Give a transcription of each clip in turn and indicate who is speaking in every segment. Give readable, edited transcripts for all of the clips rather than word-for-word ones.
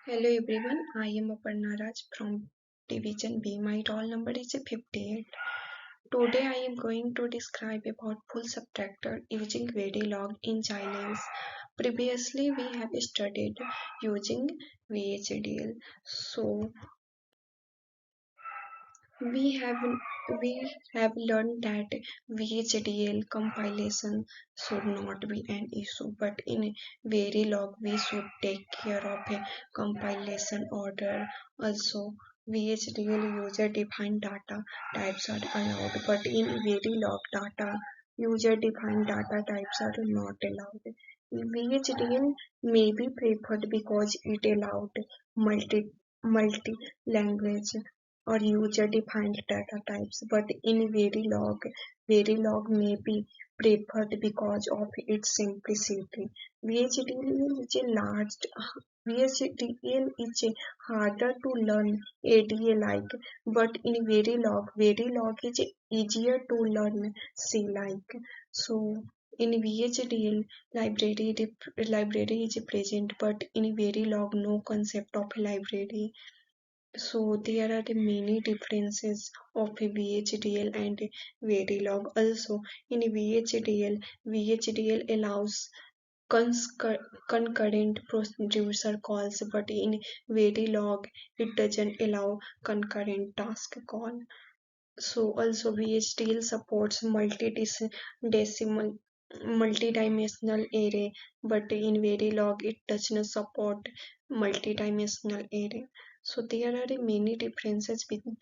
Speaker 1: Hello everyone, I am Aparna Raj from Division B. My roll number is 58. Today I am going to describe about full subtractor using verilog in Xilinx. Previously we have studied using VHDL. So we have we have learned that VHDL compilation should not be an issue, but in Verilog we should take care of a compilation order. Also, VHDL user-defined data types are allowed, but in Verilog data user-defined data types are not allowed. VHDL may be preferred because it allowed multi language or user-defined data types, but in Verilog may be preferred because of its simplicity. VHDL is a large VHDL is a harder to learn ADA-like, but in Verilog is easier to learn C-like. So in VHDL, library is present, but in Verilog, no concept of a library. So there are the many differences of a VHDL and a Verilog. Also, in VHDL allows concurrent producer calls, but in Verilog, it doesn't allow concurrent task call. So also VHDL supports decimal multidimensional array, but in Verilog it does not support multidimensional array. So there are many differences between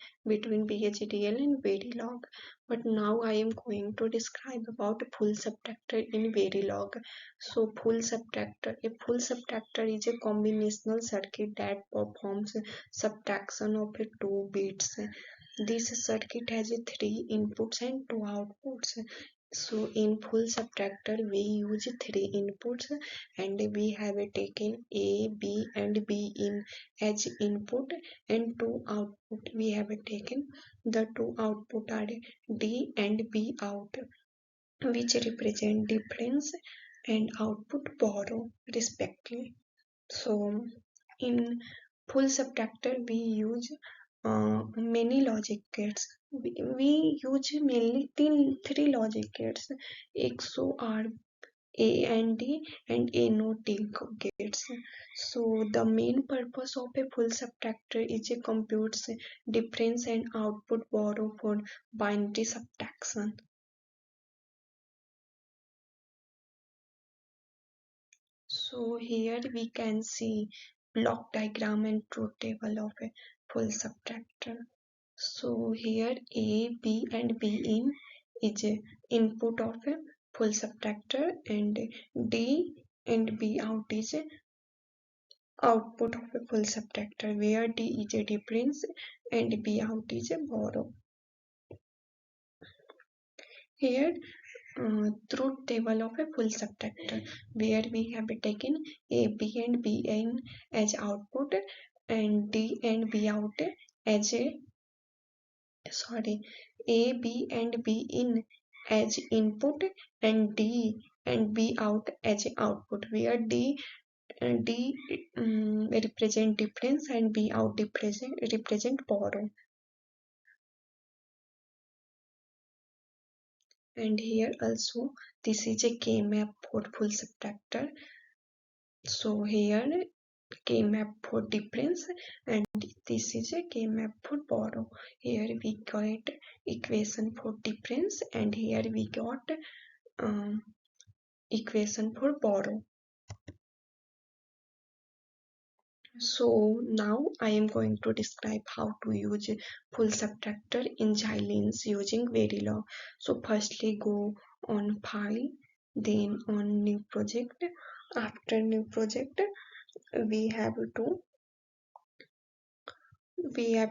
Speaker 1: VHDL and Verilog. But now I am going to describe about full subtractor in Verilog. So a full subtractor is a combinational circuit that performs subtraction of two bits. This circuit has three inputs and two outputs. So in full subtractor we use three inputs and we have taken A, B and B in as input and two output. We have taken the two output are D and B out, which represent difference and output borrow respectively. So in full subtractor we use many logic gates. We use mainly three logic gates: XOR, A and D, and A no T gates. So the main purpose of a full subtractor is to compute difference and output borrow for binary subtraction. So here we can see block diagram and truth table of a full subtractor. So here A, B and B in is a input of a full subtractor and D and B out is a output of a full subtractor, where D is a difference and B out is a borrow. Here truth table of a full subtractor, where we have taken A, B and B in as output and D and B out as a A, B and B in as input and D and B out as output, where D represent difference and B out represent borrow. And here also this is a K-map for full subtractor. So here K-map for difference and this is a K-map for borrow. Here we got equation for difference and here we got equation for borrow. So now I am going to describe how to use full subtractor in Xilinx using Verilog. So firstly go on file, then on new project. After new project we have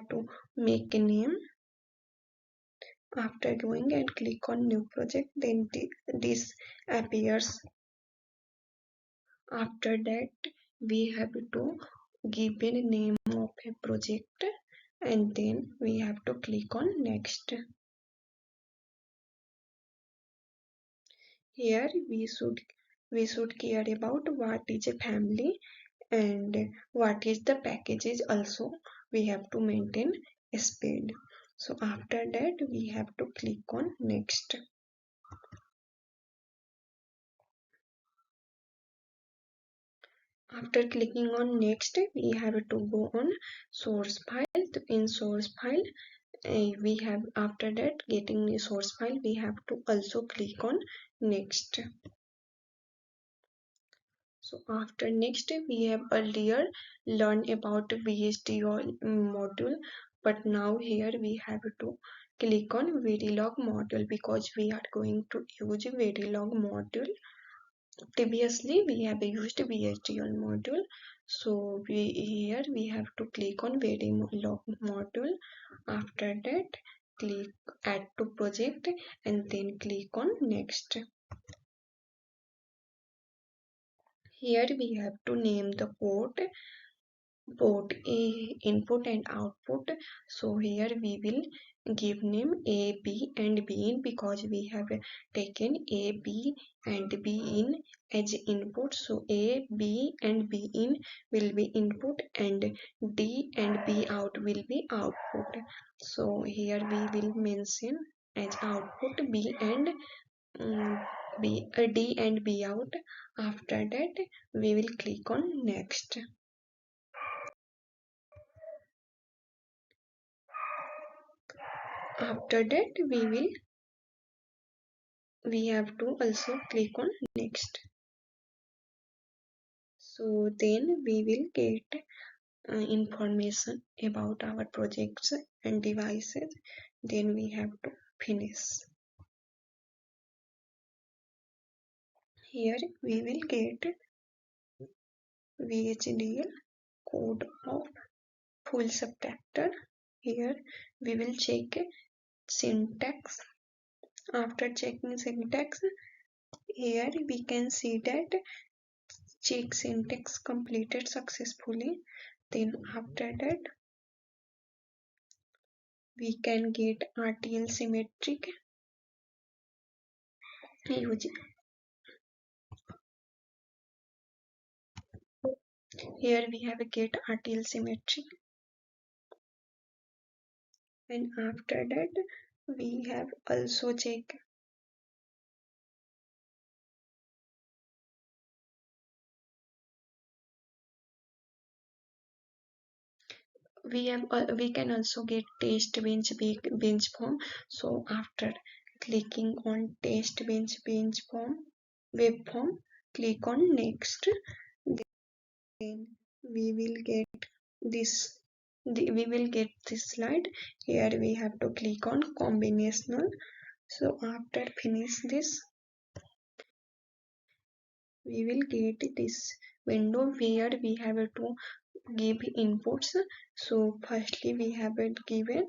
Speaker 1: to make a name. After doing and click on new project, then this appears. After that we have to give a name of a project and then we have to click on next. Here we should care about what is a family and what is the packages also we have to maintain speed. So after that we have to click on next. After clicking on next, we have to go on source file. In source file, we have, after that getting the source file, we have to also click on next. So after next, we have earlier learned about VHDL module, but now here we have to click on verilog module because we are going to use verilog module. Previously we have used VHDL module, so here we have to click on verilog module. After that click add to project and then click on next. Here we have to name the port A input and output. So here we will give name A, B and B in because we have taken A, B and B in as input. So A, B and B in will be input and D and B out will be output. So here we will mention as output B and D and B out. After that we will click on next. After that we have to also click on next. So then we will get information about our projects and devices. Then we have to finish. Here we will get VHDL code of full subtractor. Here we will check syntax. After checking syntax, here we can see that check syntax completed successfully. Then after that we can get RTL symmetric using. Here we have a get RTL symmetry, and after that we have also check we can also get test bench form. So after clicking on test bench form web form, click on next. Then we will get this we will get this slide. Here we have to click on combinational. So after finish this we will get this window where we have to give inputs. So firstly we have it given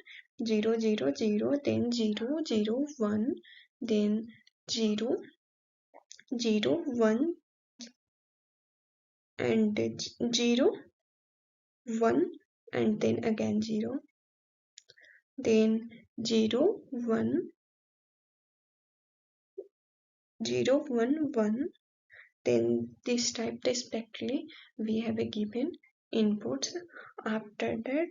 Speaker 1: 0 0 0, then 0 0 1, then 0 0 1 and 0 1 and then again 0, then 0 1 0 1 1, then this type respectively we have a given inputs. After that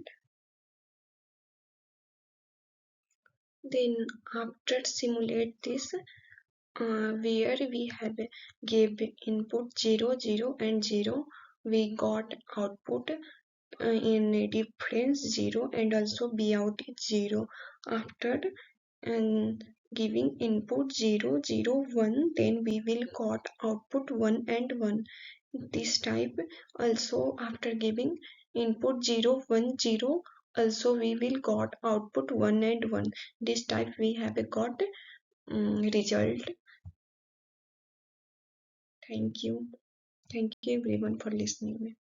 Speaker 1: then after simulate this where we have gave input 0 0 and 0, we got output in a difference 0 and also B out is 0. After and giving input 0 0 1, then we will got output 1 and 1. This type also after giving input 0 1 0, also we will got output 1 and 1. This type we have got result. Thank you. Thank you everyone for listening.